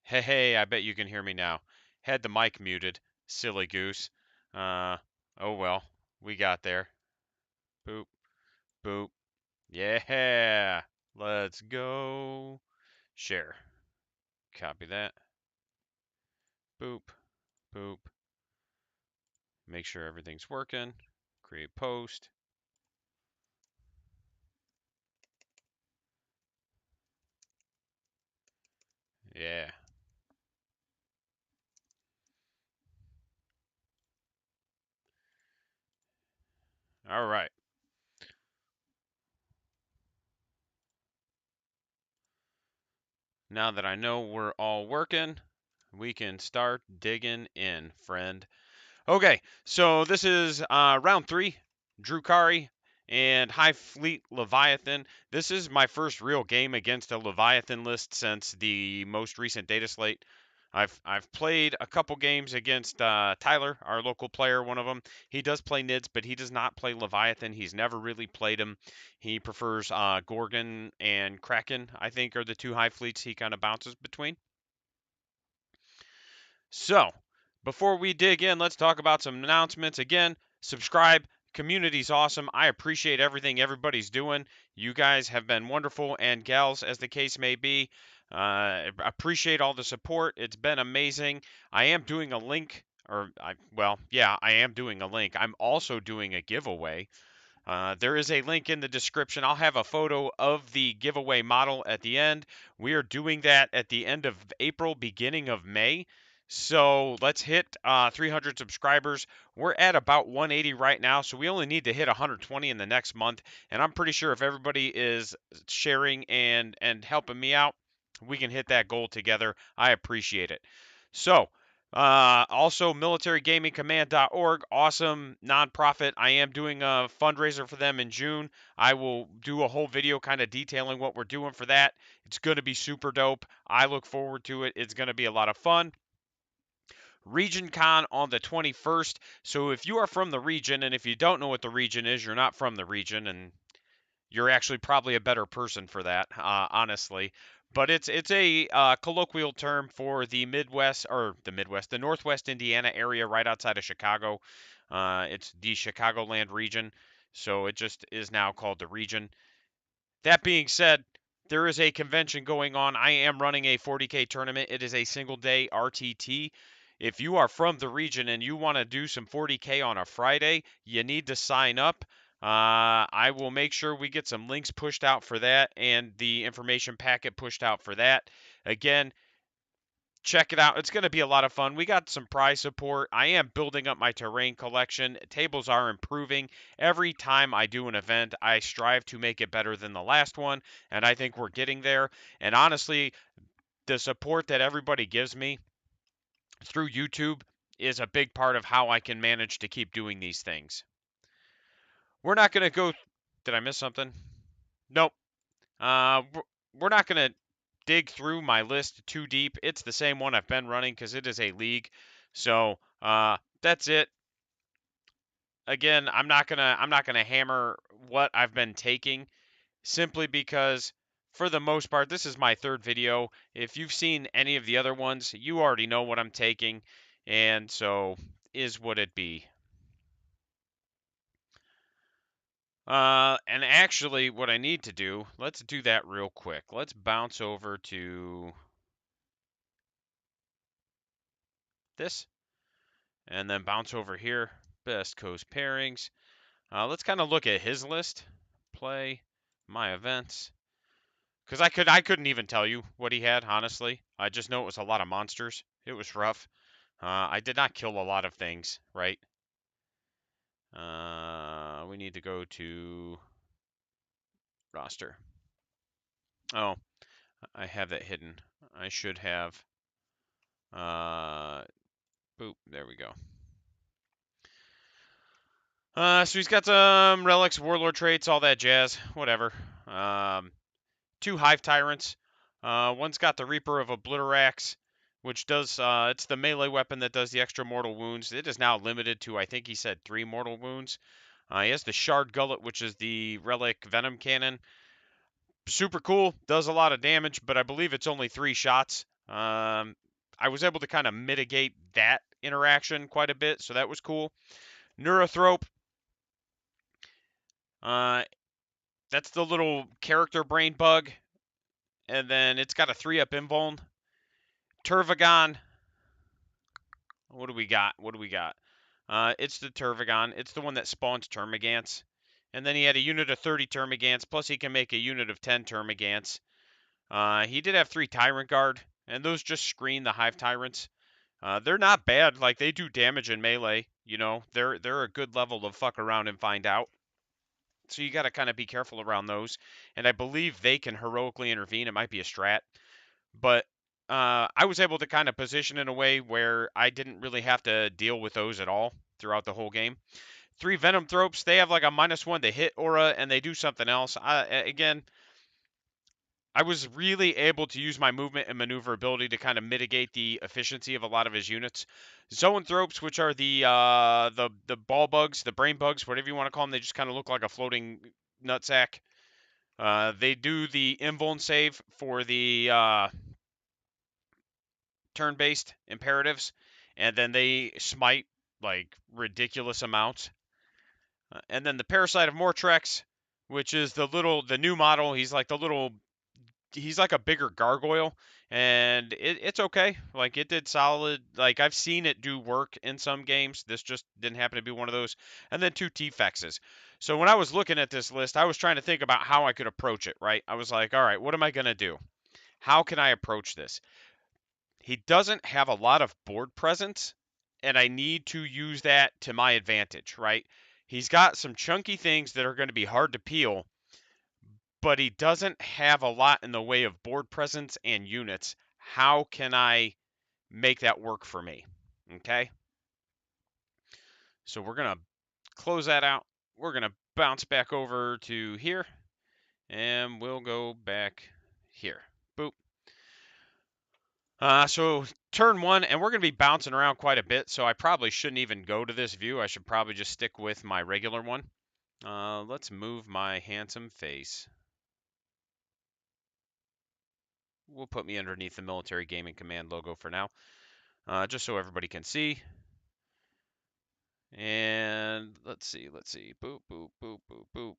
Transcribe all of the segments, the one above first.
Hey, hey, I bet you can hear me now. Had the mic muted. Silly goose. Uh, oh well. We got there. Boop, boop. Yeah. Let's go. Share. Copy that. Boop, boop. Make sure everything's working. Create post. Yeah. All right. Now that I know we're all working, we can start digging in, friend. Okay, so this is round three, Drukari and High Fleet Leviathan. This is my first real game against a Leviathan list since the most recent data slate. I've played a couple games against Tyler, our local player, one of them. He does play Nids, but he does not play Leviathan. He's never really played him. He prefers Gorgon and Kraken, I think, are the two high fleets he kind of bounces between. So, before we dig in, let's talk about some announcements. Again, subscribe. Community's awesome. I appreciate everything everybody's doing. You guys have been wonderful, and gals, as the case may be. Appreciate all the support. It's been amazing. I am doing a link, I am doing a link. I'm also doing a giveaway. There is a link in the description. I'll have a photo of the giveaway model at the end. We are doing that at the end of April, beginning of May. So let's hit 300 subscribers. We're at about 180 right now, so we only need to hit 120 in the next month. And I'm pretty sure if everybody is sharing and helping me out, we can hit that goal together. I appreciate it. So also, militarygamingcommand.org, awesome nonprofit. I am doing a fundraiser for them in June. I will do a whole video kind of detailing what we're doing for that. It's going to be super dope. I look forward to it. It's going to be a lot of fun. RegionCon on the 21st. So if you are from the region, and if you don't know what the region is, you're not from the region, and you're actually probably a better person for that, honestly. But it's a colloquial term for the Northwest Indiana area right outside of Chicago. It's the Chicagoland region, so it just is now called the region. That being said, there is a convention going on. I am running a 40k tournament. It is a single day RTT. If you are from the region and you want to do some 40k on a Friday, you need to sign up. I will make sure we get some links pushed out for that and the information packet pushed out for that. Again, check it out. It's going to be a lot of fun. We got some prize support. I am building up my terrain collection. Tables are improving. Every time I do an event, I strive to make it better than the last one, and I think we're getting there. And honestly, the support that everybody gives me through YouTube is a big part of how I can manage to keep doing these things. We're not going to go. Did I miss something? Nope. We're not going to dig through my list too deep. It's the same one I've been running because it is a league. So that's it. Again, I'm not gonna hammer what I've been taking simply because for the most part this is my third video. If you've seen any of the other ones, you already know what I'm taking, and so is what it be. And actually, what I need to do, let's do that real quick. Let's bounce over to this and then bounce over here. Best Coast pairings. Let's kind of look at his list. Play my events. Because I couldn't even tell you what he had, honestly. I just know it was a lot of monsters. It was rough. I did not kill a lot of things, right? We need to go to roster. Oh, I have that hidden. I should have. Boop. There we go. So he's got some relics, warlord traits, all that jazz. Whatever. Two hive tyrants. One's got the Reaper of Obliterax, which does it's the melee weapon that does the extra mortal wounds. It is now limited to, I think he said, 3 mortal wounds. He has the Shard Gullet, which is the relic venom cannon. Super cool, does a lot of damage, but I believe it's only 3 shots. I was able to kind of mitigate that interaction quite a bit, so that was cool. Neurothrope, uh, that's the little character brain bug, and then it's got a 3-up invuln. Turvagon, what do we got? What do we got? It's the Turvagon. It's the one that spawns Termagants. And then he had a unit of 30 Termagants, plus he can make a unit of 10 Termagants. He did have 3 Tyrant Guard, and those just screen the Hive Tyrants. They're not bad. Like, they do damage in melee. You know, they're a good level to fuck around and find out. So you got to kind of be careful around those. And I believe they can heroically intervene. It might be a strat. But I was able to kind of position in a way where I didn't really have to deal with those at all throughout the whole game. 3 Venom Thropes, they have like a -1 to hit aura, and they do something else. Again, I was really able to use my movement and maneuverability to kind of mitigate the efficiency of a lot of his units. Zoanthropes, which are the ball bugs, the brain bugs, whatever you want to call them, they just kind of look like a floating nutsack. They do the invuln save for the turn-based imperatives, and then they smite like ridiculous amounts. And then the Parasite of Mortrex, which is the new model. He's like a bigger gargoyle, and it's okay. Like, it did solid. Like, I've seen it do work in some games. This just didn't happen to be one of those. And then 2 T-Fexes. So when I was looking at this list, I was trying to think about how I could approach it, right? I was like, all right, what am I going to do? How can I approach this? He doesn't have a lot of board presence, and I need to use that to my advantage, right? He's got some chunky things that are going to be hard to peel, but he doesn't have a lot in the way of board presence and units. How can I make that work for me? Okay. So we're going to close that out. We're going to bounce back over to here, and we'll go back here. Boop. So turn 1, and we're going to be bouncing around quite a bit, so I probably shouldn't even go to this view. I should probably just stick with my regular one. Let's move my handsome face. We'll put me underneath the Military Gaming Command logo for now, just so everybody can see. And let's see. Boop, boop, boop, boop, boop.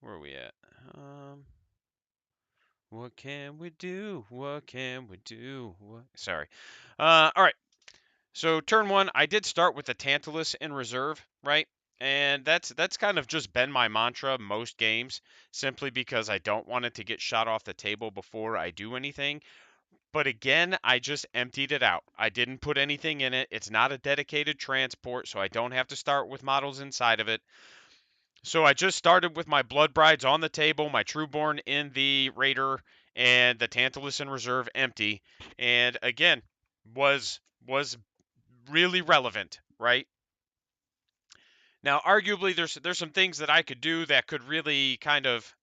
Where are we at? What can we do? What can we do? Sorry. All right. So turn 1, I did start with the Tantalus in reserve, right? And that's kind of just been my mantra most games, simply because I don't want it to get shot off the table before I do anything. But again, I just emptied it out. I didn't put anything in it. It's not a dedicated transport, so I don't have to start with models inside of it. So I just started with my Blood Brides on the table, my Trueborn in the Raider, and the Tantalus in reserve empty. And again, was really relevant, right? Now, arguably, there's some things that I could do that could really kind of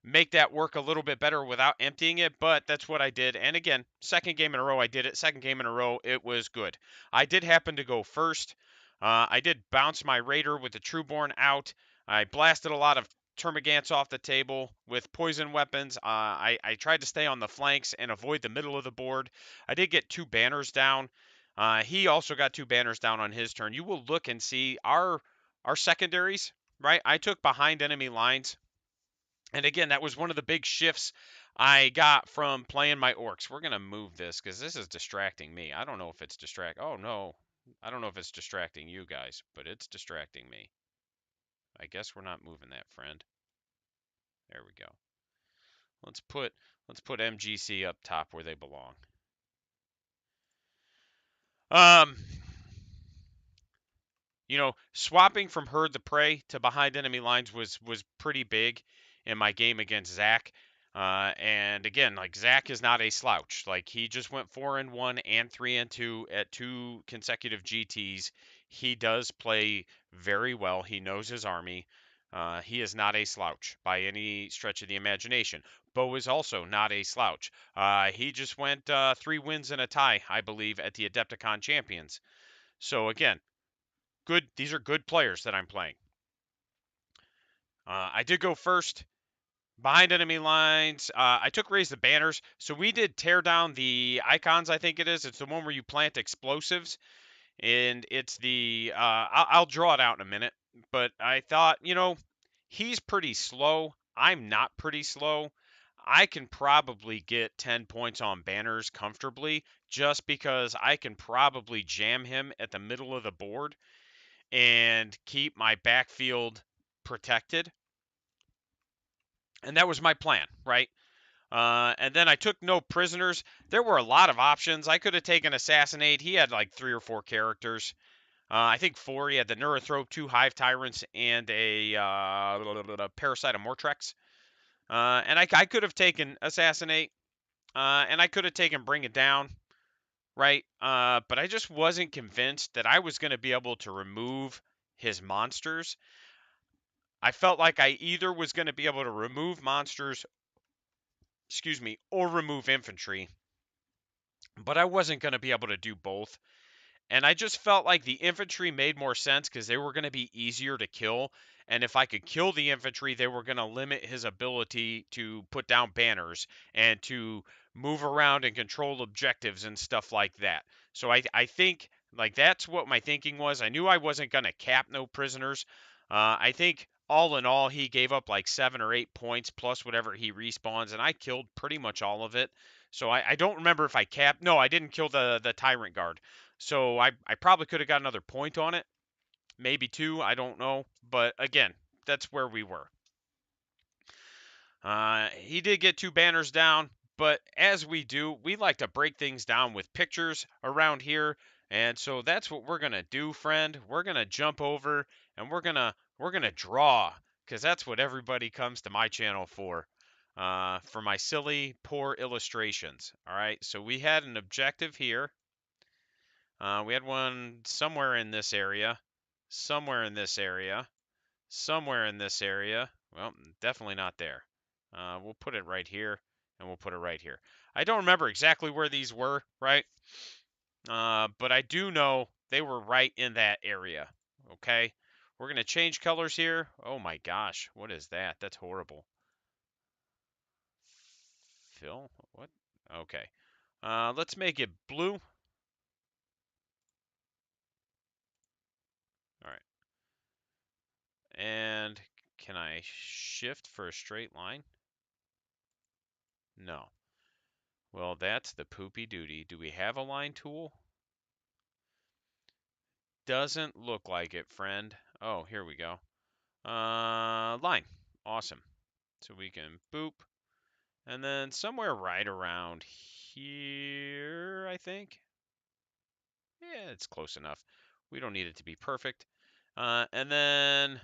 make that work a little bit better without emptying it, but that's what I did. And again, second game in a row, I did it. Second game in a row, it was good. I did happen to go first. I did bounce my Raider with the Trueborn out. I blasted a lot of Termagants off the table with poison weapons. I tried to stay on the flanks and avoid the middle of the board. I did get 2 banners down. He also got 2 banners down on his turn. You will look and see our secondaries, right? I took behind enemy lines. And again, that was one of the big shifts I got from playing my orcs. We're going to move this because this is distracting me. I don't know if it's Oh, no. I don't know if it's distracting you guys, but it's distracting me. I guess we're not moving that, friend. There we go. Let's put MGC up top where they belong. Um, swapping from herd to prey to behind enemy lines was pretty big in my game against Zach. And again, like, Zach is not a slouch. Like, he just went 4-1 and 3-2 at 2 consecutive GTs. He does play very well. He knows his army. He is not a slouch by any stretch of the imagination. Bo is also not a slouch. He just went 3 wins and a tie, I believe, at the Adepticon Champions. So again, these are good players that I'm playing. I did go first behind enemy lines. I took raise the banners. So we did tear down the icons, I think it is. It's the one where you plant explosives. And it's the I'll draw it out in a minute. But I thought, he's pretty slow. I'm not pretty slow. I can probably get 10 points on banners comfortably just because I can probably jam him at the middle of the board and keep my backfield protected. And that was my plan, right? And then I took no prisoners. There were a lot of options. I could have taken Assassinate. He had like 3 or 4 characters. I think 4. He had the Neurothrope, 2 Hive Tyrants, and a Parasite of Mortrex. And I could have taken Assassinate, and I could have taken Bring It Down, right? But I just wasn't convinced that I was going to be able to remove his monsters. I felt like I either was going to be able to remove monsters, or remove infantry, but I wasn't going to be able to do both. And I just felt like the infantry made more sense because they were going to be easier to kill. And if I could kill the infantry, they were going to limit his ability to put down banners and to move around and control objectives and stuff like that. So I think like that's what my thinking was. I knew I wasn't going to cap no prisoners. I think all in all, he gave up like 7 or 8 points plus whatever he respawns, and I killed pretty much all of it. So I don't remember if I capped. No, I didn't kill the Tyrant Guard. So I probably could have got another point on it, maybe 2, I don't know. But again, that's where we were. He did get 2 banners down, but as we do, we like to break things down with pictures around here. And so that's what we're gonna do, friend. We're gonna jump over and we're gonna draw, because that's what everybody comes to my channel for my silly, poor illustrations. All right, so we had an objective here. We had one somewhere in this area, somewhere in this area, somewhere in this area. Well, definitely not there. We'll put it right here, and we'll put it right here. I don't remember exactly where these were, right? But I do know they were right in that area, okay? We're going to change colors here. Oh my gosh, what is that? That's horrible. Phil, what? Okay. Let's make it blue. All right. And can I shift for a straight line? No. Well, that's the poopy duty. Do we have a line tool? Doesn't look like it, friend. Oh, here we go. Line. Awesome. So we can boop. And then somewhere right around here, I think. Yeah, it's close enough. We don't need it to be perfect. And then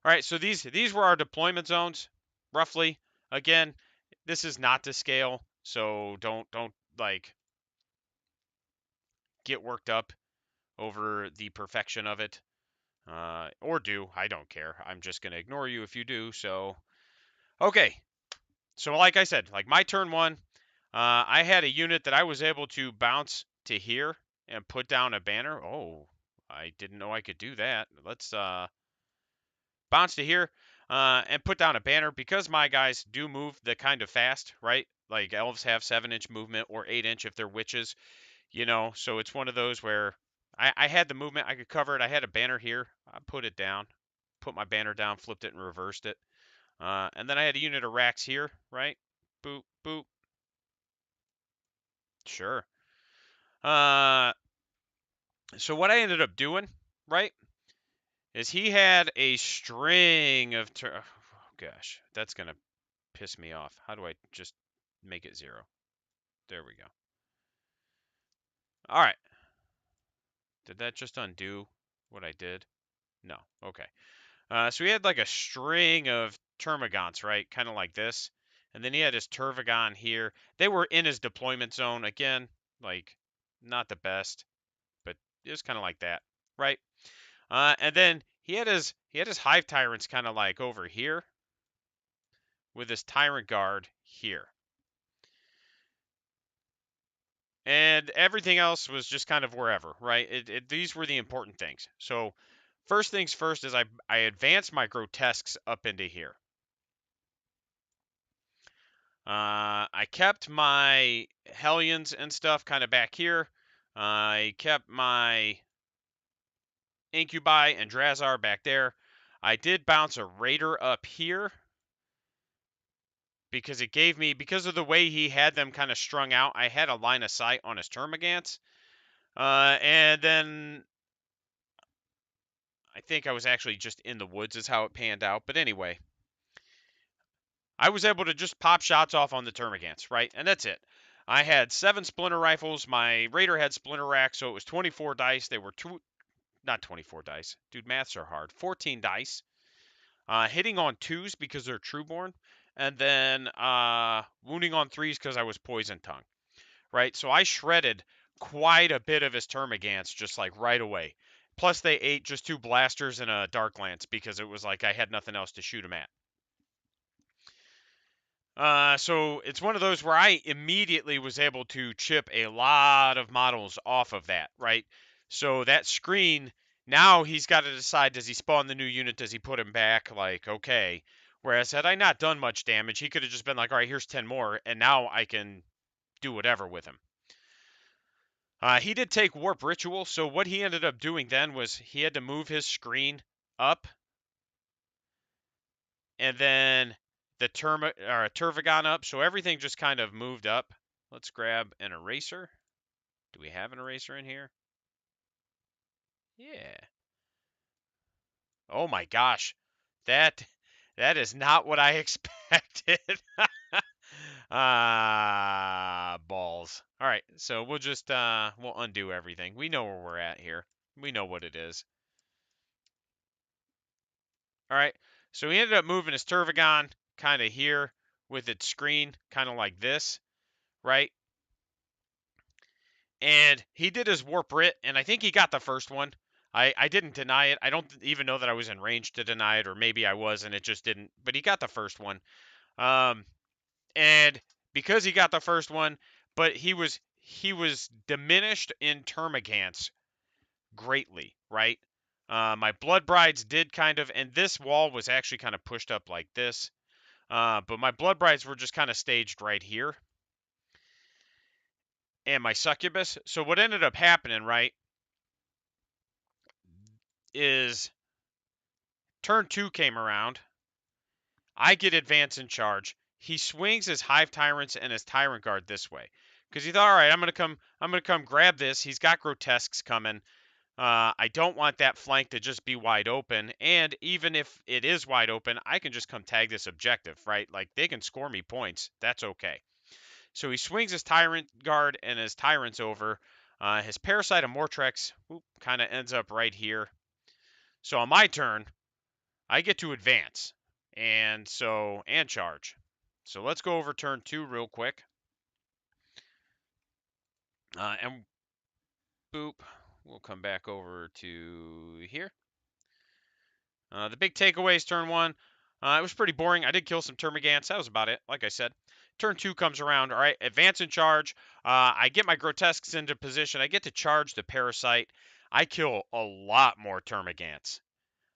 all right, so these were our deployment zones, roughly. Again, this is not to scale, so don't like get worked up over the perfection of it, or do. I don't care. I'm just gonna ignore you if you do. So okay, so like I said, like my turn 1, I had a unit that I was able to bounce to here and put down a banner. Oh, I didn't know I could do that. Let's bounce to here, and put down a banner because my guys do move the kind of fast, right? Like elves have 7-inch movement or 8-inch if they're witches, So it's one of those where I had the movement, I could cover it. I had a banner here, I put it down, put my banner down, flipped it, and reversed it. And then I had a unit of racks here, right? Boop, boop. Sure. Uh, so what I ended up doing, right, is he had a string of. Oh, gosh, that's gonna piss me off. How do I just make it 0? There we go. All right. Did that just undo what I did? No. Okay. So he had like a string of termagants, right? Kind of like this. And then he had his Tervagon here. They were in his deployment zone. Again, like not the best, but it was kind of like that, right? And then he had his Hive Tyrants kind of like over here with his Tyrant Guard here. and everything else was just kind of wherever, right? These were the important things. So first things first is I advanced my grotesques up into here. I kept my Hellions and stuff kind of back here. I kept my Incubi and Drazar back there. I did bounce a Raider up here because it gave me, because of the way he had them kind of strung out, I had a line of sight on his Termagants. And then I think I was actually just in the woods is how it panned out. But anyway, I was able to just pop shots off on the Termagants, right? And that's it. I had 7 splinter rifles. My Raider had splinter rack, so it was 24 dice. They were not 24 dice. Dude, maths are hard. 14 dice. Hitting on 2s because they're trueborn. And then wounding on 3s because I was poison tongue, right? So I shredded quite a bit of his Termagants just like right away. Plus, they ate just 2 blasters and a Dark Lance because it was like I had nothing else to shoot him at. So it's one of those where I immediately was able to chip a lot of models off of that, right? So that screen, now he's got to decide, does he spawn the new unit? Does he put him back? Like, okay. Whereas had I not done much damage, he could have just been like, all right, here's 10 more, and now I can do whatever with him. He did take Warp Ritual, so what he ended up doing then was he had to move his screen up, and then the Turvagon up, so everything just kind of moved up. Let's grab an eraser. Do we have an eraser in here? Yeah. Oh my gosh. That that is not what I expected. Balls. All right, so we'll just we'll undo everything. We know where we're at here. We know what it is. All right. So he ended up moving his Turvagon kind of here with its screen kind of like this, right? And he did his Warp Writ, and I think he got the first one. I didn't deny it. I don't even know that I was in range to deny it, or maybe I was and it just didn't. But he got the first one. Um, and because he got the first one, but he was diminished in Termagants greatly, right? My Blood Brides did kind of, and this wall was actually kind of pushed up like this. But my Blood Brides were just kind of staged right here. And my Succubus. So what ended up happening, right, is turn 2 came around. I get advance in charge. He swings his Hive Tyrants and his Tyrant Guard this way. Because he thought, all right, I'm gonna come grab this. He's got grotesques coming. I don't want that flank to just be wide open. And even if it is wide open, I can just come tag this objective, right? Like they can score me points. That's okay. So he swings his Tyrant Guard and his Tyrants over. His Parasite and Mortrex kind of ends up right here. So on my turn, I get to advance and charge. So let's go over turn 2 real quick. And boop, we'll come back over to here. The big takeaways turn 1. It was pretty boring. I did kill some Termagants. That was about it, like I said. Turn 2 comes around. All right, advance and charge. I get my grotesques into position. I get to charge the Parasite. I kill a lot more Termagants.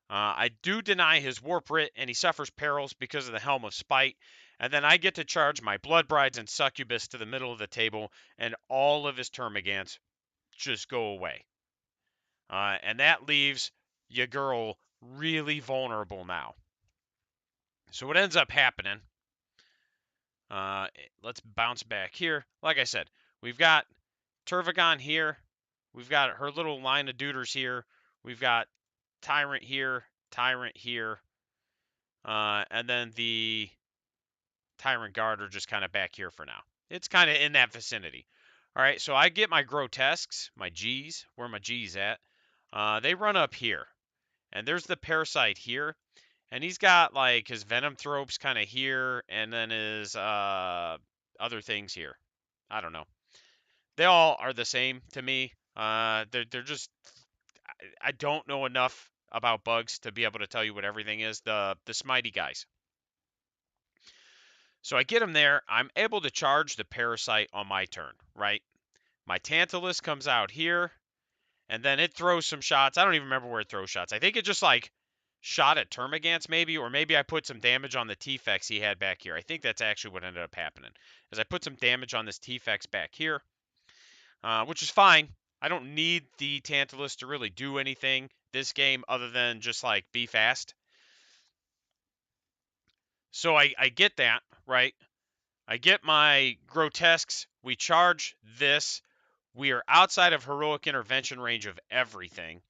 I do deny his Warp Writ, and he suffers perils because of the Helm of Spite. And then I get to charge my Blood Brides and Succubus to the middle of the table, and all of his Termagants just go away. And that leaves your girl really vulnerable now. So what ends up happening, let's bounce back here. Like I said, we've got Turvagon here. We've got her little line of duders here. We've got Tyrant here, and then the Tyrant Guard are just kind of back here for now. It's kind of in that vicinity. All right, so I get my grotesques, my G's. Where are my G's at? They run up here. And there's the Parasite here. And he's got like his Venom Thropes kind of here, and then his other things here. I don't know. They all are the same to me. They're just I don't know enough about bugs to be able to tell you what everything is. The Smitey guys. So I get him there. I'm able to charge the Parasite on my turn, right? My Tantalus comes out here, and then it throws some shots. I don't even remember where it throws shots. I think it just like shot at Termagants maybe, or maybe I put some damage on the T-Fex he had back here. I think that's actually what ended up happening, is I put some damage on this T-Fex back here, which is fine. I don't need the Tantalus to really do anything this game other than just like be fast. So I get that, right? I get my grotesques. We charge this. We are outside of heroic intervention range of everything.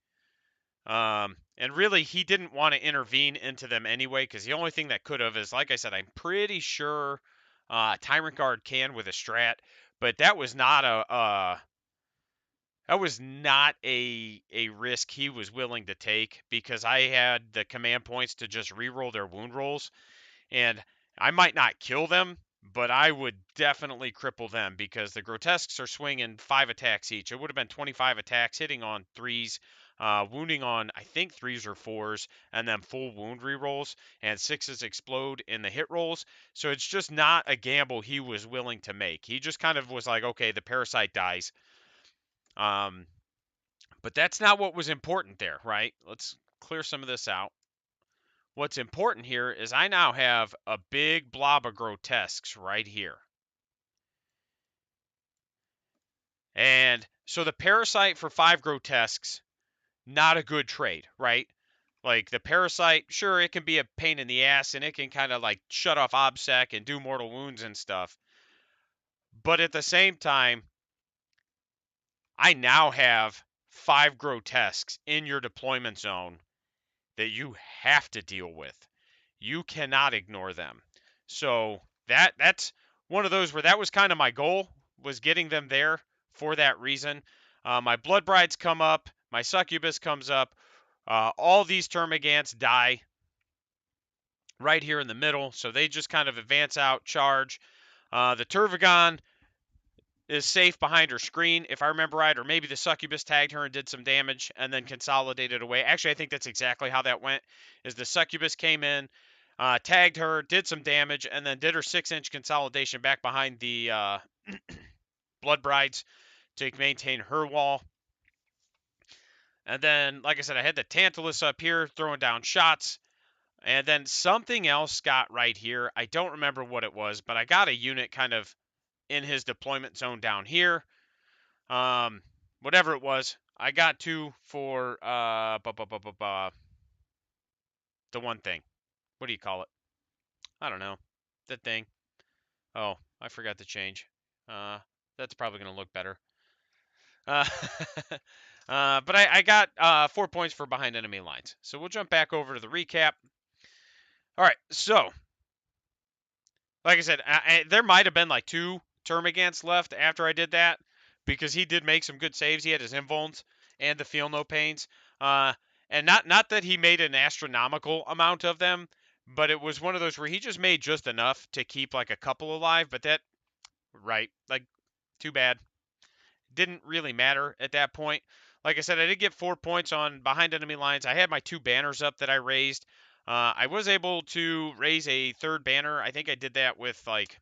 And really, he didn't want to intervene into them anyway, because the only thing that could have is, like I said, I'm pretty sure Tyrant Guard can with a strat, but that was not a risk he was willing to take, because I had the command points to just reroll their wound rolls, and I might not kill them, but I would definitely cripple them, because the grotesques are swinging 5 attacks each. It would have been 25 attacks, hitting on 3s, wounding on, I think, 3s or 4s, and then full wound rerolls, and 6s explode in the hit rolls. So it's just not a gamble he was willing to make. He just kind of was like, okay, the parasite dies. But that's not what was important there, right? Let's clear some of this out. What's important here is I now have a big blob of grotesques right here. And so the parasite for 5 grotesques, not a good trade, right? Like the parasite, sure, it can be a pain in the ass and it can kind of like shut off OBSEC and do mortal wounds and stuff. But at the same time, I now have 5 grotesques in your deployment zone that you have to deal with. You cannot ignore them. So that's one of those where that was kind of my goal, was getting them there for that reason. My Blood Brides come up, my Succubus comes up. All these Termagants die right here in the middle, so they just kind of advance out, charge. The Tervigon is safe behind her screen, if I remember right, or maybe the Succubus tagged her and did some damage and then consolidated away. Actually, I think that's exactly how that went, is the Succubus came in, tagged her, did some damage, and then did her 6-inch consolidation back behind the Blood Brides to maintain her wall. And then, like I said, I had the Tantalus up here throwing down shots. And then something else got right here. I don't remember what it was, but I got a unit kind of in his deployment zone down here. Whatever it was, I got 2 for the one thing. What do you call it? I don't know. The thing. Oh, I forgot to change. That's probably going to look better. Uh, but I got 4 points for behind enemy lines. So we'll jump back over to the recap. All right, so like I said, there might have been like 2 Termagants left after I did that, because he did make some good saves. He had his invulns and the feel no pains. And not that he made an astronomical amount of them, but it was one of those where he just made just enough to keep like a couple alive. But that, right, like, too bad. Didn't really matter at that point. Like I said, I did get 4 points on behind enemy lines. I had my 2 banners up that I raised. I was able to raise a 3rd banner. I think I did that with like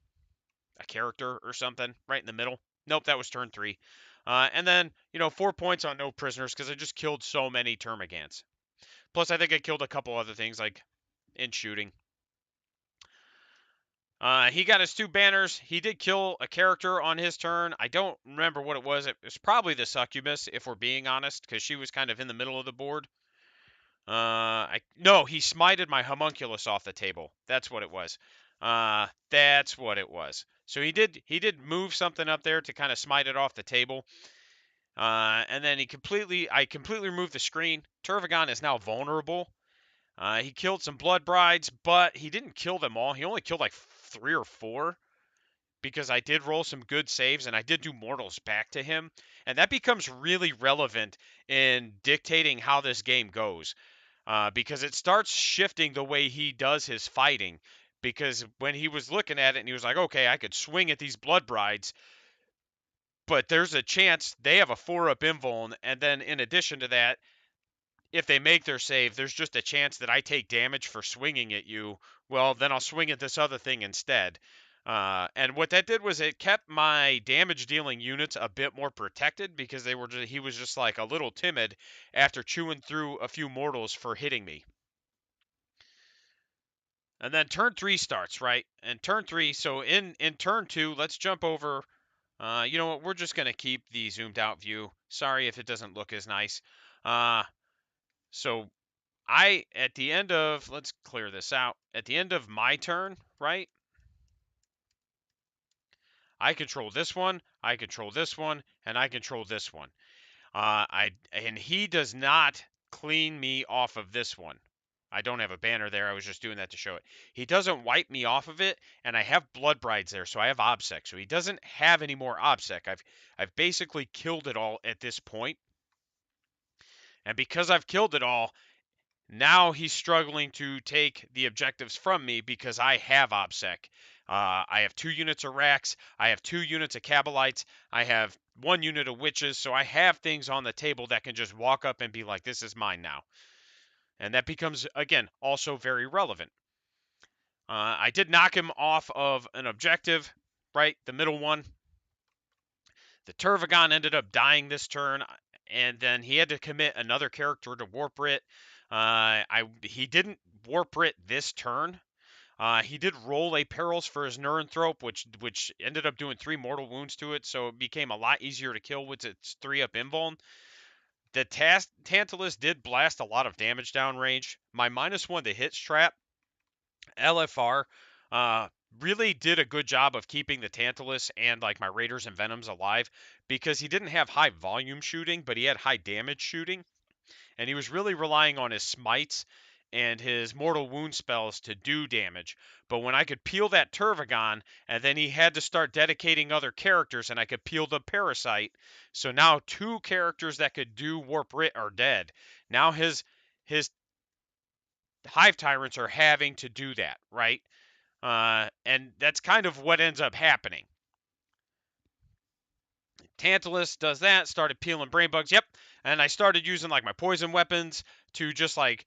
a character or something right in the middle. Nope, that was turn 3. And then, 4 points on no prisoners, because I just killed so many Termagants. Plus, I think I killed a couple other things, like in shooting. He got his 2 banners. He did kill a character on his turn. I don't remember what it was. It was probably the Succubus, if we're being honest, because she was kind of in the middle of the board. No, he smited my homunculus off the table. That's what it was. That's what it was. So he did move something up there to kind of smite it off the table. And then I completely removed the screen. Tervigon is now vulnerable. He killed some Blood Brides, but he didn't kill them all. He only killed like 3 or 4, because I did roll some good saves and I did do mortals back to him. And that becomes really relevant in dictating how this game goes, because it starts shifting the way he does his fighting. Because when he was looking at it and he was like, okay, I could swing at these Blood Brides, but there's a chance they have a 4-up invuln, and then in addition to that, if they make their save, there's just a chance that I take damage for swinging at you. Well, then I'll swing at this other thing instead. And what that did was it kept my damage dealing units a bit more protected because he was just like a little timid after chewing through a few mortals for hitting me. And then turn 3 starts, right? And turn 3, so in turn 2, let's jump over. You know what? We're just going to keep the zoomed out view. Sorry if it doesn't look as nice. So at the end of, let's clear this out. At the end of my turn, right? I control this one, I control this one, and I control this one. And he does not clean me off of this one. I don't have a banner there. I was just doing that to show it. He doesn't wipe me off of it, and I have Blood Brides there, so I have OBSEC. So he doesn't have any more OBSEC. I've basically killed it all at this point. And because I've killed it all, now he's struggling to take the objectives from me because I have OBSEC. I have 2 units of Rax. I have 2 units of Cabalites. I have 1 unit of Witches. So I have things on the table that can just walk up and be like, this is mine now. And that becomes, again, also very relevant. I did knock him off of an objective, right? The middle one. The Turvagon ended up dying this turn, and then he had to commit another character to warp Rit. He didn't warp Rit this turn. He did roll a Perils for his Neuranthrope, which ended up doing 3 mortal wounds to it, so it became a lot easier to kill with its 3-up invuln. The Tantalus did blast a lot of damage downrange. My -1 to hit trap, LFR, really did a good job of keeping the Tantalus and like my Raiders and Venoms alive because he didn't have high volume shooting, but he had high damage shooting. And he was really relying on his smites and his mortal wound spells to do damage. But when I could peel that Turvagon, and then he had to start dedicating other characters, and I could peel the Parasite. So now 2 characters that could do Warp Rit are dead. Now his Hive Tyrants are having to do that, right? And that's kind of what ends up happening. Tantalus does that, started peeling brain bugs. Yep. And I started using like my poison weapons to just like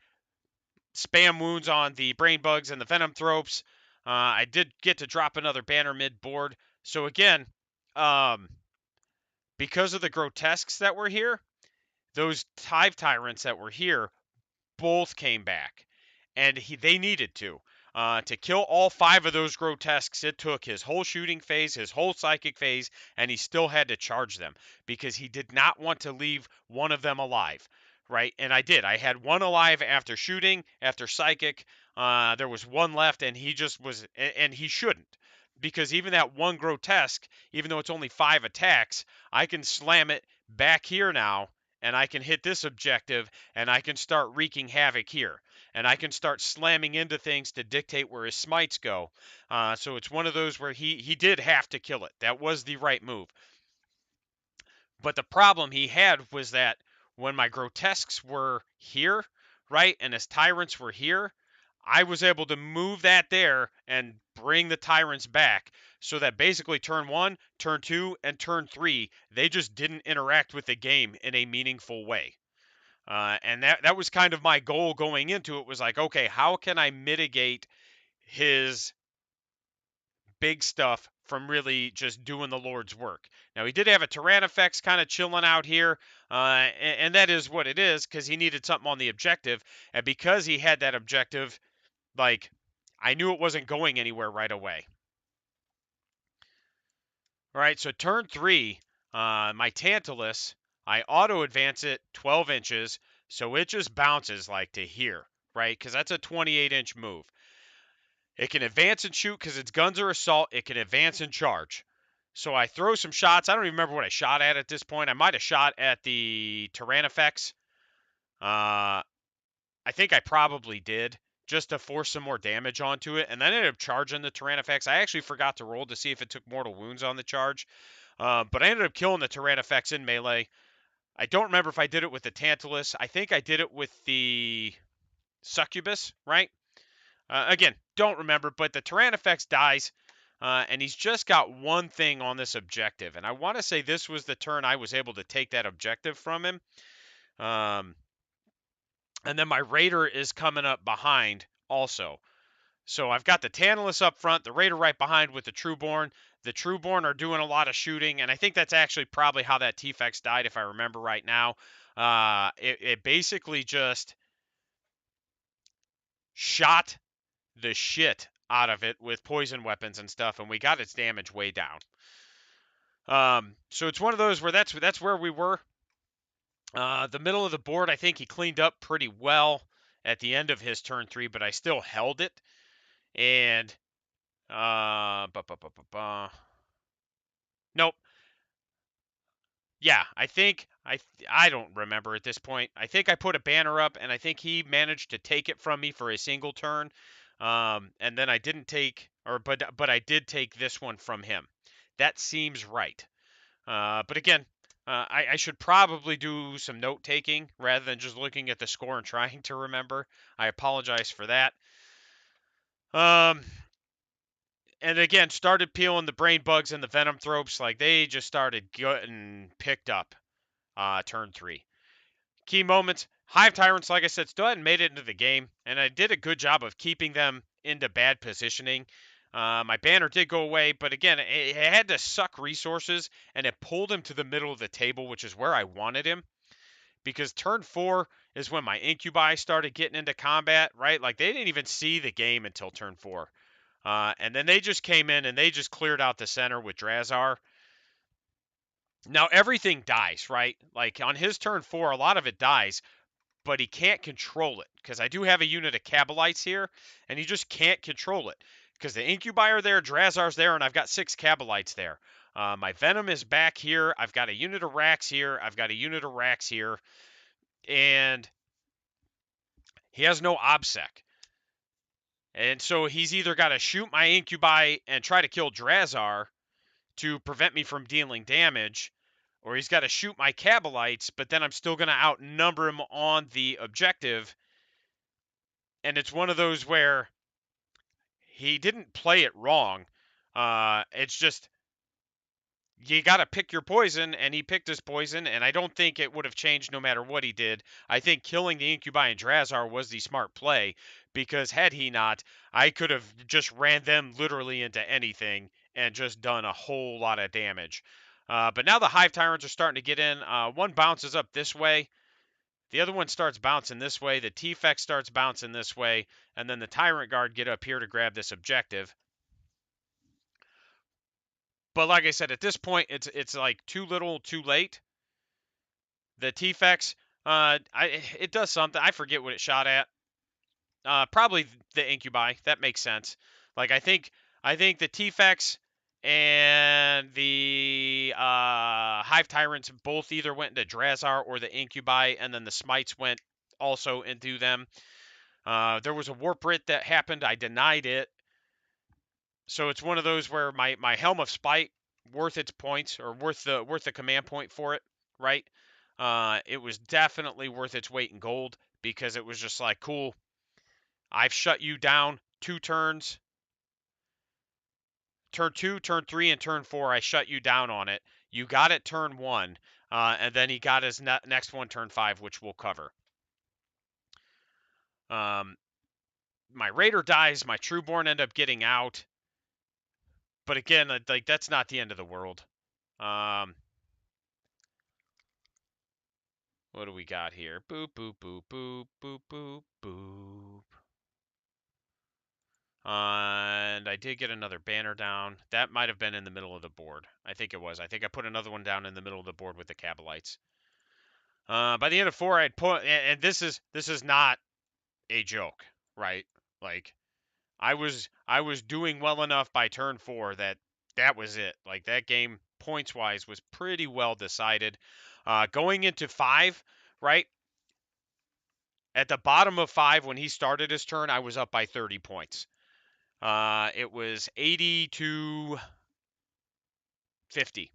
spam wounds on the brain bugs and the venom thropes. I did get to drop another banner mid board. So again, because of the grotesques that were here, those Hive Tyrants that were here both came back, and they needed to. To kill all 5 of those grotesques, it took his whole shooting phase, his whole psychic phase, and he still had to charge them because he did not want to leave one of them alive, right? And I did. I had 1 alive after shooting, after psychic. There was 1 left, and he just was, and he shouldn't. Because even that 1 grotesque, even though it's only 5 attacks, I can slam it back here now, and I can hit this objective, and I can start wreaking havoc here. And I can start slamming into things to dictate where his smites go. So it's one of those where he did have to kill it. That was the right move. But the problem he had was that when my grotesques were here, right, and his tyrants were here, I was able to move that there and bring the tyrants back so that basically turn 1, turn 2, and turn 3, they just didn't interact with the game in a meaningful way. And that was kind of my goal going into it, was like, okay, how can I mitigate his big stuff from really just doing the Lord's work? Now, he did have a Tyrannifex kind of chilling out here, and that is what it is because he needed something on the objective. And because he had that objective, like, I knew it wasn't going anywhere right away. All right, so turn 3, my Tantalus, I auto advance it 12 inches, so it just bounces like to here, right? Because that's a 28-inch move. It can advance and shoot because its guns are assault. It can advance and charge. So I throw some shots. I don't even remember what I shot at this point. I might have shot at the Tyrannifex. I think I probably did, just to force some more damage onto it. And then I ended up charging the Tyrannifex. I actually forgot to roll to see if it took mortal wounds on the charge. But I ended up killing the Tyrannifex in melee. I don't remember if I did it with the Tantalus. I think I did it with the Succubus, right? Again, don't remember, but the Tyrannifex dies, and he's just got 1 thing on this objective. And I want to say this was the turn I was able to take that objective from him. And then my Raider is coming up behind also. So I've got the Tantalus up front, the Raider right behind with the Trueborn. The Trueborn are doing a lot of shooting, and I think that's actually probably how that T-Fex died, if I remember right now. It basically just shot the shit out of it with poison weapons and stuff, and we got its damage way down. So it's one of those where that's where we were. The middle of the board, I think he cleaned up pretty well at the end of his turn 3, but I still held it. And nope. Yeah, I think I don't remember at this point. I think I put a banner up, and I think he managed to take it from me for a single turn. And then I didn't take, but I did take this one from him. That seems right. But again, I should probably do some note taking rather than just looking at the score and trying to remember. I apologize for that. And again, started peeling the brain bugs and the venom thropes. Like they just started getting picked up. Turn 3. Key moments. Hive Tyrants, like I said, still hadn't made it into the game, and I did a good job of keeping them into bad positioning. My banner did go away, but again, it had to suck resources, and it pulled him to the middle of the table, which is where I wanted him. Because turn 4 is when my incubi started getting into combat, right? Like they didn't even see the game until turn 4. And then they just came in and they just cleared out the center with Drazar. Now everything dies, right? Like on his turn 4, a lot of it dies, but he can't control it because I do have a unit of Cabalites here, and he just can't control it because the Incubi are there, Drazar's there, and I've got 6 Cabalites there. My Venom is back here. I've got a unit of Rax here. I've got a unit of Rax here, and he has no OBSEC. And so he's either got to shoot my Incubi and try to kill Drazar to prevent me from dealing damage, or he's got to shoot my Cabalites, but then I'm still going to outnumber him on the objective. And it's one of those where he didn't play it wrong. It's just you got to pick your poison, and he picked his poison, and I don't think it would have changed no matter what he did. I think killing the Incubi and Drazar was the smart play, because had he not, I could have just ran them literally into anything and just done a whole lot of damage. But now the Hive Tyrants are starting to get in. One bounces up this way. The other one starts bouncing this way. The T-Fex starts bouncing this way. And then the Tyrant Guard get up here to grab this objective. But like I said, at this point, it's like too little, too late. The T-Fex, it does something. I forget what it shot at. Probably the Incubi. That makes sense. Like I think the T-Fex and the Hive Tyrants both either went into Drazar or the Incubi, and then the Smites went also into them. There was a Warp Writ that happened. I denied it. So it's one of those where my Helm of Spite worth its points, or worth the command point for it, right? It was definitely worth its weight in gold, because it was just like, cool, I've shut you down 2 turns. Turn 2, turn 3, and turn 4, I shut you down on it. You got it turn 1, and then he got his next one turn 5, which we'll cover. My Raider dies, my Trueborn end up getting out. But again, like that's not the end of the world. What do we got here? Boop, boop, boop, boop, boop, boop, boop. And I did get another banner down. That might have been in the middle of the board. I think it was. I think I put another one down in the middle of the board with the Cabalites. By the end of 4, I'd put, and this is not a joke, right? Like I was doing well enough by turn 4 that was it. Like that game points wise was pretty well decided. Going into 5, right? At the bottom of 5 when he started his turn, I was up by 30 points. It was 80 to 50.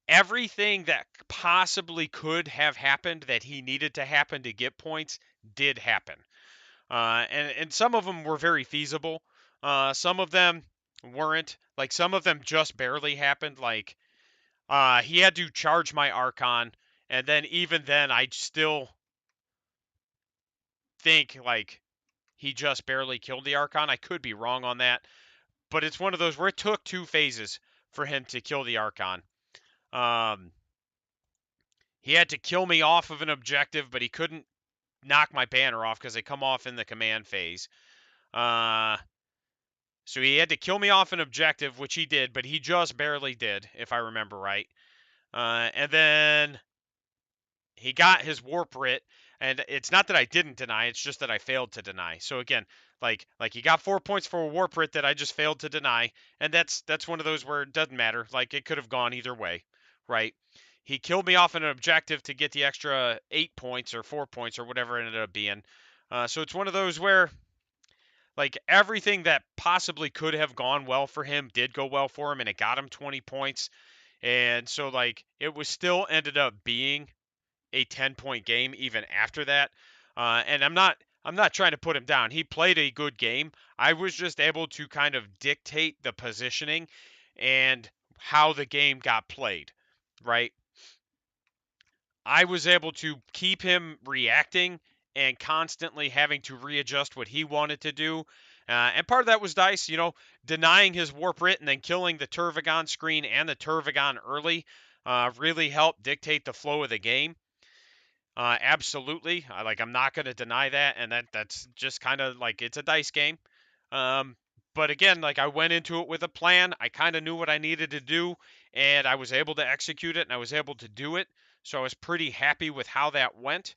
Everything that possibly could have happened that he needed to happen to get points did happen. And some of them were very feasible. Some of them weren't. Like some of them just barely happened. Like he had to charge my Archon, and then even then, I still think like he just barely killed the Archon. I could be wrong on that, but it's one of those where it took 2 phases for him to kill the Archon. He had to kill me off of an objective, but he couldn't knock my banner off because they come off in the command phase. So he had to kill me off an objective, which he did, but he just barely did, if I remember right. And then he got his warp writ, and it's not that I didn't deny, it's just that I failed to deny. So again, like he got 4 points for a warp writ that I just failed to deny, and that's one of those where it doesn't matter. Like it could have gone either way, right? He killed me off an objective to get the extra 8 points or 4 points or whatever it ended up being. So it's one of those where like everything that possibly could have gone well for him did go well for him, and it got him 20 points. And so like it was still ended up being a 10-point game even after that. And I'm not trying to put him down. He played a good game. I was just able to kind of dictate the positioning and how the game got played, right? I was able to keep him reacting and constantly having to readjust what he wanted to do. And part of that was Dice, denying his Warp Writ and then killing the Turvagon screen and the Turvagon early really helped dictate the flow of the game. Absolutely. I'm not going to deny that. And that's just kind of like it's a dice game. But again, like I went into it with a plan. I kind of knew what I needed to do, and I was able to execute it, and I was able to do it. So I was pretty happy with how that went.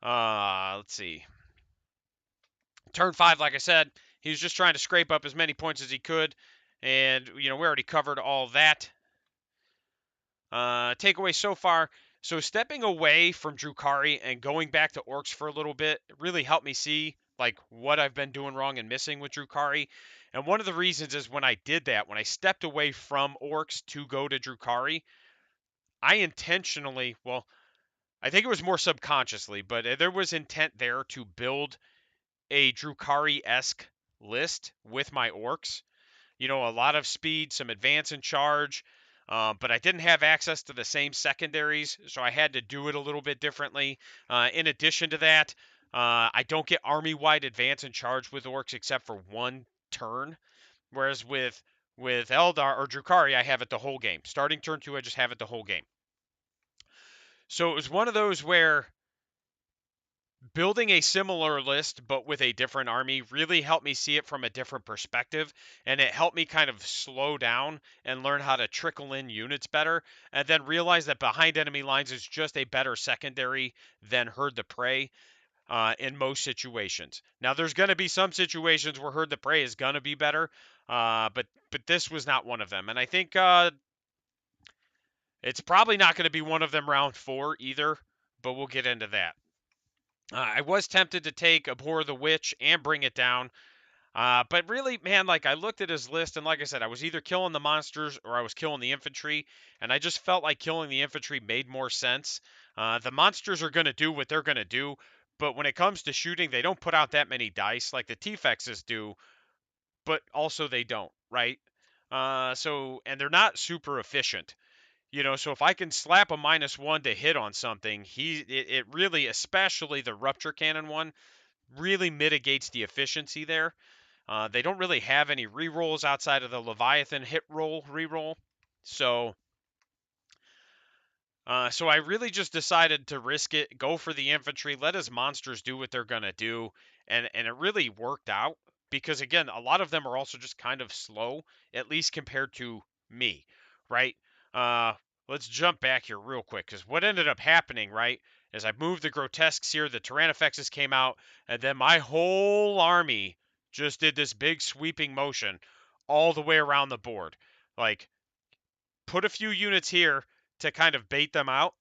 Let's see. Turn 5, like I said, he was just trying to scrape up as many points as he could, and we already covered all that. Takeaway so far. So stepping away from Drukhari and going back to Orcs for a little bit really helped me see like what I've been doing wrong and missing with Drukhari. And one of the reasons is when I did that, when I stepped away from Orcs to go to Drukhari, I intentionally, well, I think it was more subconsciously, but there was intent there to build a Drukhari-esque list with my Orcs. A lot of speed, some advance and charge, but I didn't have access to the same secondaries, so I had to do it a little bit differently. In addition to that, I don't get army-wide advance and charge with Orcs except for one turn, whereas with Eldar or Drukhari, I have it the whole game. Starting turn 2, I just have it the whole game. So it was one of those where building a similar list but with a different army really helped me see it from a different perspective, and it helped me kind of slow down and learn how to trickle in units better, and then realize that behind enemy lines is just a better secondary than Herd the Prey in most situations. Now there's going to be some situations where Herd the Prey is going to be better, but this was not one of them, and I think it's probably not going to be one of them round 4 either, but we'll get into that. I was tempted to take Abhor the Witch and bring it down. But really, man, like I looked at his list, and like I said, I was either killing the monsters or I was killing the infantry, and I just felt like killing the infantry made more sense. The monsters are going to do what they're going to do, but when it comes to shooting, they don't put out that many dice like the T-Fexes do, but also they don't, right? And they're not super efficient. So if I can slap a -1 to hit on something, it really, especially the rupture cannon one, really mitigates the efficiency there. They don't really have any rerolls outside of the Leviathan hit roll reroll. So I really just decided to risk it, go for the infantry, let his monsters do what they're going to do. And it really worked out because, again, a lot of them are also just kind of slow, at least compared to me, right? Uh, let's jump back here real quick because what ended up happening, right, is I moved the Grotesques here, the Tyrannofexes came out, and then my whole army just did this big sweeping motion all the way around the board. Like, put a few units here to kind of bait them out,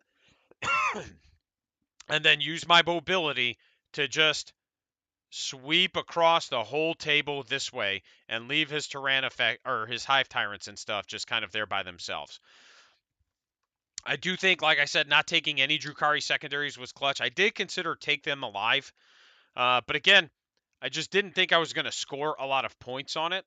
and then use my mobility to just sweep across the whole table this way and leave his Tyrannofex or his Hive Tyrants and stuff just kind of there by themselves. I do think, like I said, not taking any Drukhari secondaries was clutch. I did consider take them alive, but again, I just didn't think I was going to score a lot of points on it.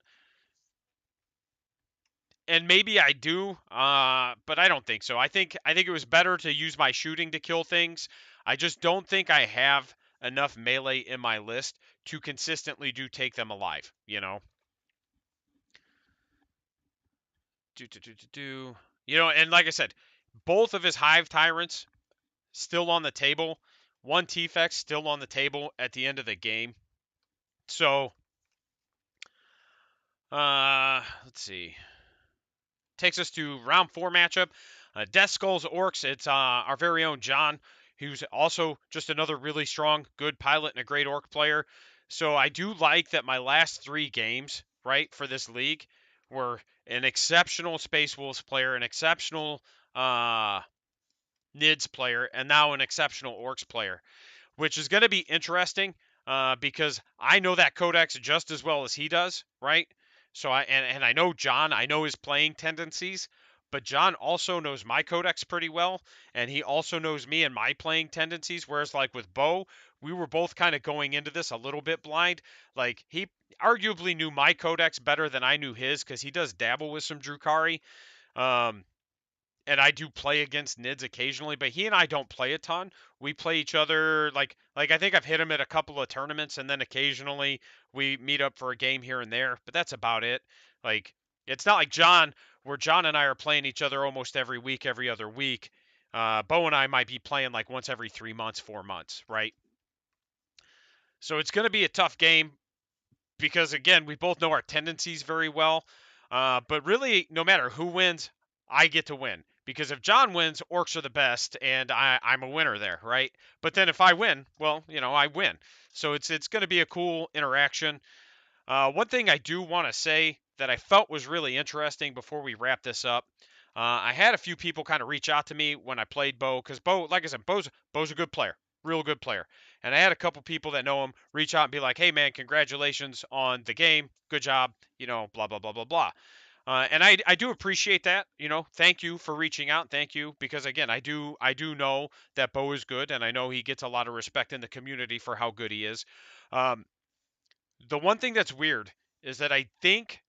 And maybe I do, but I don't think so. I think it was better to use my shooting to kill things. I just don't think I have enough melee in my list to consistently do take them alive, you know. You know, and like I said, both of his Hive Tyrants still on the table. One T-Fex still on the table at the end of the game. So, let's see. Takes us to round 4 matchup. Death Skulls Orcs. It's our very own John, who's also just another really strong, good pilot and a great Orc player. So I do like that my last 3 games, right, for this league were an exceptional Space Wolves player, an exceptional Nids player, and now an exceptional Orcs player, which is going to be interesting because I know that codex just as well as he does, right? So and I know John, I know his playing tendencies, but John also knows my codex pretty well, and he also knows me and my playing tendencies. Whereas like with Bo, we were both kind of going into this a little bit blind. Like he arguably knew my codex better than I knew his because he does dabble with some Drukari. Um, and I do play against Nids occasionally, but he and I don't play a ton. We play each other like I think I've hit him at a couple of tournaments, and then occasionally we meet up for a game here and there, but that's about it. Like it's not like John, where John and I are playing each other almost every week, every other week. Bo and I might be playing like once every 3 months, 4 months, right? So it's going to be a tough game because again, we both know our tendencies very well. But really, no matter who wins, I get to win because if John wins, orcs are the best, and I'm a winner there, right? But then if I win, well, you know, I win. So it's going to be a cool interaction. One thing I do want to say that I felt was really interesting before we wrap this up. I had a few people kind of reach out to me when I played Bo, because Bo, like I said, Bo's a good player, real good player. And I had a couple people that know him reach out and be like, "Hey man, congratulations on the game, good job," you know, blah blah blah blah blah. And I do appreciate that, you know. Thank you for reaching out, thank you, because again, I do know that Bo is good, and I know he gets a lot of respect in the community for how good he is. Um, the one thing that's weird is that I think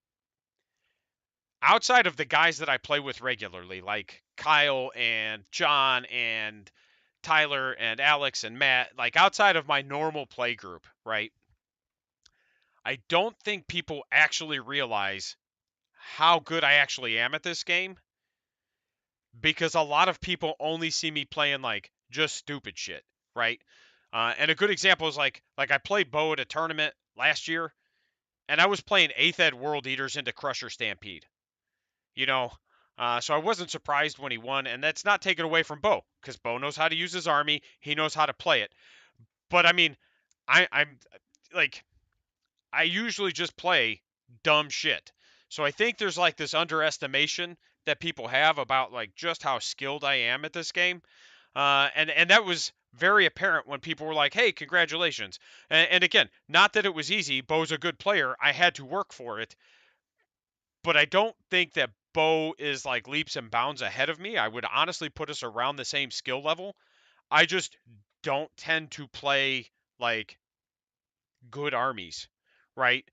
outside of the guys that I play with regularly, like Kyle and John and Tyler and Alex and Matt, like outside of my normal play group, right? I don't think people actually realize how good I actually am at this game because a lot of people only see me playing like just stupid shit, right? And a good example is like I played Bo at a tournament last year, and I was playing 8th Ed World Eaters into Crusher Stampede. You know, so I wasn't surprised when he won, and that's not taken away from Bo because Bo knows how to use his army. He knows how to play it. But I mean, I'm like I usually just play dumb shit. So I think there's like this underestimation that people have about like just how skilled I am at this game. And that was very apparent when people were like, "Hey, congratulations!" And again, not that it was easy. Bo's a good player. I had to work for it, but I don't think that Bo is like leaps and bounds ahead of me. I would honestly put us around the same skill level. I just don't tend to play like good armies, right?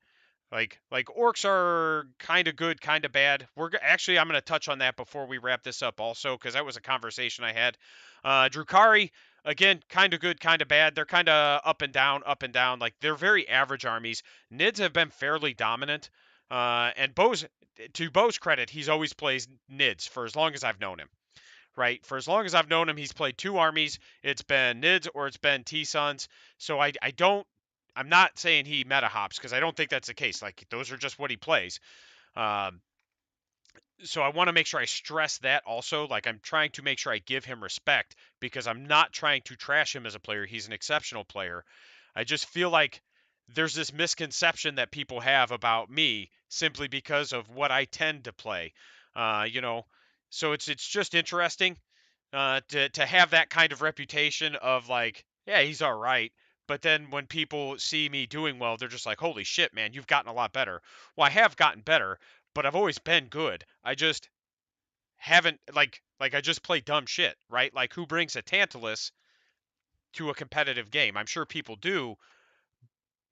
Like orcs are kind of good, kind of bad. Actually I'm going to touch on that before we wrap this up also because that was a conversation I had. Drukari again, kind of good, kind of bad. They're kind of up and down, up and down. Like they're very average armies. Nids have been fairly dominant. And Bo's credit, he's always plays Nids for as long as I've known him. Right, for as long as I've known him, he's played 2 armies. It's been Nids or it's been T Suns. So I don't I'm not saying he meta hops because I don't think that's the case. Like those are just what he plays. Um, so I want to make sure I stress that also. Like I'm trying to make sure I give him respect because I'm not trying to trash him as a player. He's an exceptional player. I just feel like there's this misconception that people have about me simply because of what I tend to play. You know, so it's just interesting to have that kind of reputation of like, yeah, he's all right. But then when people see me doing well, they're just like, holy shit, man, you've gotten a lot better. Well, I have gotten better, but I've always been good. I just haven't like I just play dumb shit, right? Like who brings a Tantalus to a competitive game? I'm sure people do,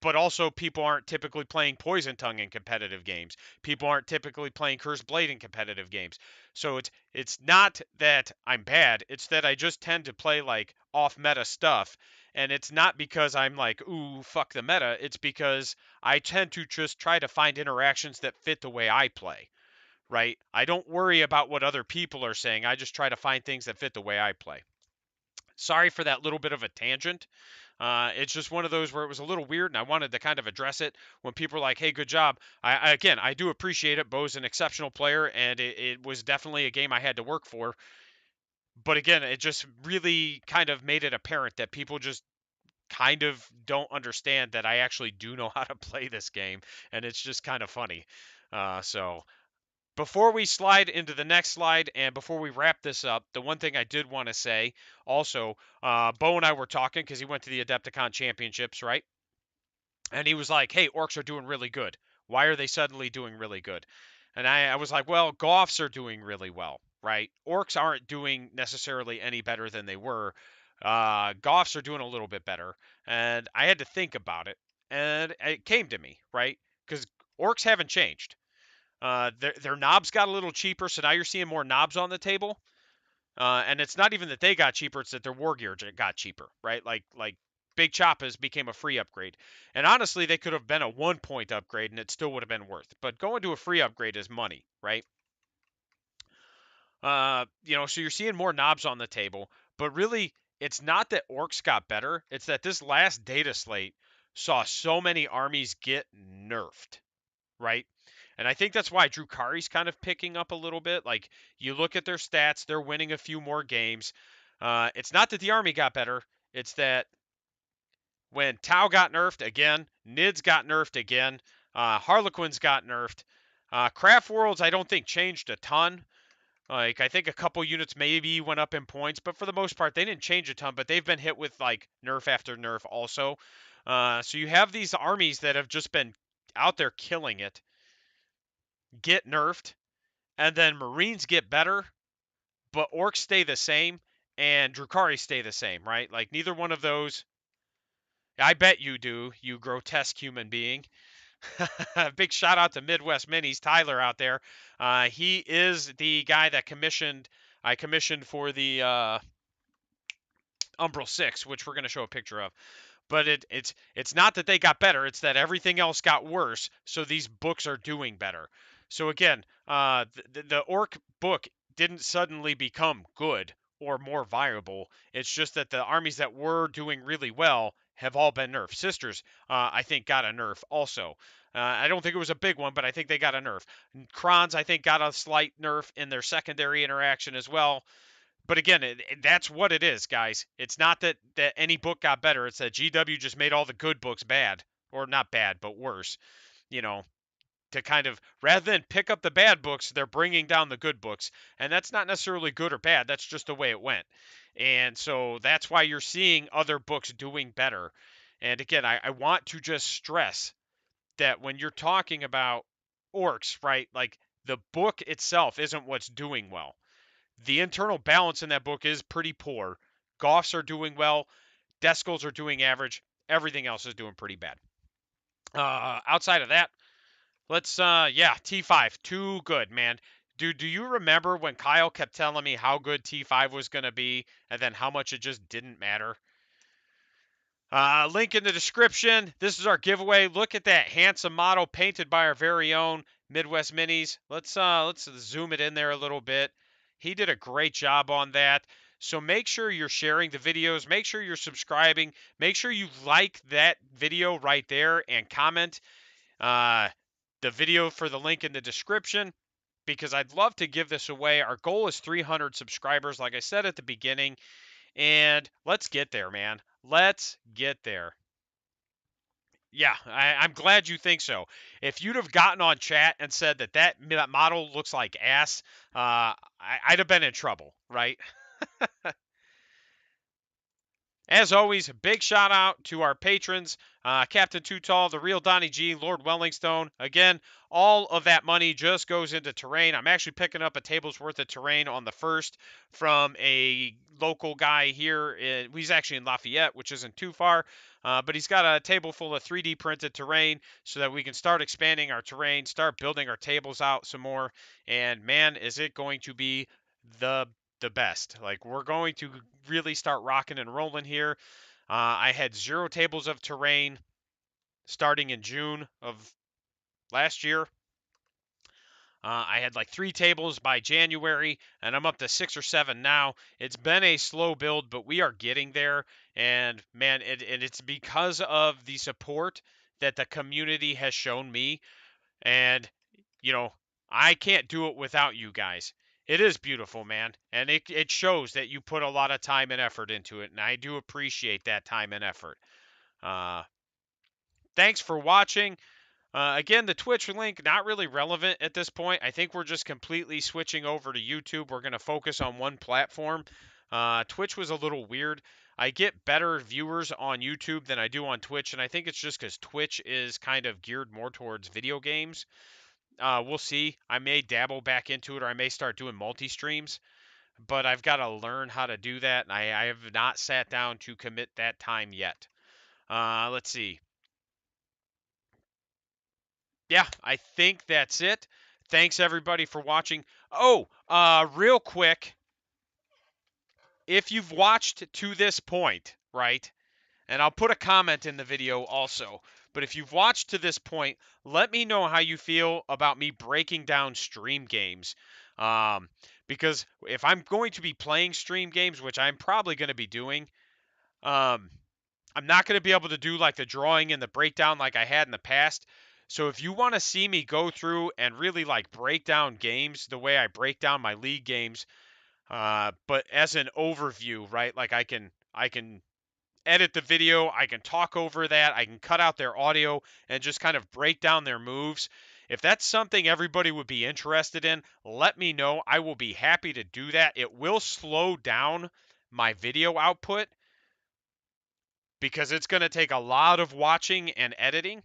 but also people aren't typically playing Poison Tongue in competitive games. People aren't typically playing Cursed Blade in competitive games. So it's not that I'm bad, it's that I just tend to play like off meta stuff. And it's not because I'm like, ooh, fuck the meta. It's because I tend to just try to find interactions that fit the way I play, right? I don't worry about what other people are saying. I just try to find things that fit the way I play. Sorry for that little bit of a tangent. It's just one of those where it was a little weird, and I wanted to kind of address it when people are like, "Hey, good job." Again, I do appreciate it. Bo's an exceptional player, and it was definitely a game I had to work for. But again, it just really kind of made it apparent that people just kind of don't understand that I actually do know how to play this game, and it's just kind of funny. So before we slide into the next slide and before we wrap this up, the one thing I did want to say also, Bo and I were talking because he went to the Adepticon Championships, right? And he was like, "Hey, orcs are doing really good. Why are they suddenly doing really good?" And I was like, "Well, goths are doing really well, right? Orcs aren't doing necessarily any better than they were. Goths are doing a little bit better." And I had to think about it, and it came to me, right? Because orcs haven't changed. Their knobs got a little cheaper, so now you're seeing more knobs on the table. And it's not even that they got cheaper; it's that their war gear got cheaper, right? Like Big Choppas became a free upgrade, and honestly, they could have been a 1 point upgrade, and it still would have been worth. But going to a free upgrade is money, right? So you're seeing more knobs on the table, but really, it's not that orcs got better; it's that this last data slate saw so many armies get nerfed, right? And I think that's why Drukari's kind of picking up a little bit. Like, you look at their stats, they're winning a few more games. It's not that the army got better, it's that when Tau got nerfed again, Nids got nerfed again, Harlequins got nerfed. Craft Worlds, I don't think changed a ton. Like, I think a couple units maybe went up in points, but for the most part, they didn't change a ton, but they've been hit with, like, nerf after nerf also. So you have these armies that have just been out there killing it, get nerfed, and then Marines get better, but Orcs stay the same, and Drukari stay the same, right? Like, neither one of those. I bet you do, you grotesque human being. Big shout out to Midwest Minis, Tyler out there. He is the guy that I commissioned for the Umbral 6, which we're going to show a picture of. But it's not that they got better; it's that everything else got worse. So these books are doing better. So again, the orc book didn't suddenly become good or more viable. It's just that the armies that were doing really well have all been nerfed. Sisters, I think, got a nerf also. I don't think it was a big one, but I think they got a nerf. Krons, I think, got a slight nerf in their secondary interaction as well. But again, that's what it is, guys. It's not that any book got better. It's that GW just made all the good books bad, or not bad, but worse. You know, to kind of, rather than pick up the bad books, they're bringing down the good books, and that's not necessarily good or bad. That's just the way it went. And so that's why you're seeing other books doing better. And again, I want to just stress that when you're talking about orcs, right? Like, the book itself isn't what's doing well. The internal balance in that book is pretty poor. Goths are doing well. Descals are doing average. Everything else is doing pretty bad. Outside of that, T5, too good, man. Do you remember when Kyle kept telling me how good T5 was going to be and then how much it just didn't matter? Link in the description. This is our giveaway. Look at that handsome model painted by our very own Midwest Minis. Let's zoom it in there a little bit. He did a great job on that. So make sure you're sharing the videos. Make sure you're subscribing. Make sure you like that video right there and comment the video for the link in the description, because I'd love to give this away. Our goal is 300 subscribers, like I said at the beginning. And let's get there, man. Let's get there. Yeah, I'm glad you think so. If you'd have gotten on chat and said that model looks like ass, I'd have been in trouble, right? As always, big shout out to our patrons, Captain Too Tall, the real Donnie G, Lord Wellingstone. Again, all of that money just goes into terrain. I'm actually picking up a table's worth of terrain on the 1st from a local guy here. He's actually in Lafayette, which isn't too far. But he's got a table full of 3D printed terrain so that we can start expanding our terrain, start building our tables out some more. And man, is it going to be the the best. Like, we're going to really start rocking and rolling here. I had 0 tables of terrain starting in June of last year. I had like 3 tables by January, and I'm up to 6 or 7 now. It's been a slow build, but we are getting there. And man, it's because of the support that the community has shown me. And, you know, I can't do it without you guys. It is beautiful, man. And it shows that you put a lot of time and effort into it. And I do appreciate that time and effort. Uh, Thanks for watching. Again, the Twitch link, not really relevant at this point. I think we're just completely switching over to YouTube. We're going to focus on one platform. Twitch was a little weird. I get better viewers on YouTube than I do on Twitch, and I think it's just because Twitch is kind of geared more towards video games. We'll see. I may dabble back into it, or I may start doing multi-streams, but I've got to learn how to do that, and I have not sat down to commit that time yet. Let's see. Yeah, I think that's it. Thanks everybody for watching. Oh, real quick, if you've watched to this point, right? And I'll put a comment in the video also. But if you've watched to this point, let me know how you feel about me breaking down stream games. Um, because if I'm going to be playing stream games, which I'm probably going to be doing, um, I'm not going to be able to do like the drawing and the breakdown like I had in the past. So if you want to see me go through and really like break down games the way I break down my league games, but as an overview, right? Like I can edit the video, I can talk over that, I can cut out their audio and just kind of break down their moves. If that's something everybody would be interested in, let me know. I will be happy to do that. It will slow down my video output because it's going to take a lot of watching and editing,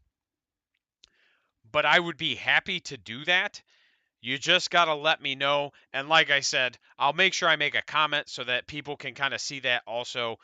but I would be happy to do that. You just got to let me know. And like I said, I'll make sure I make a comment so that people can kind of see that also.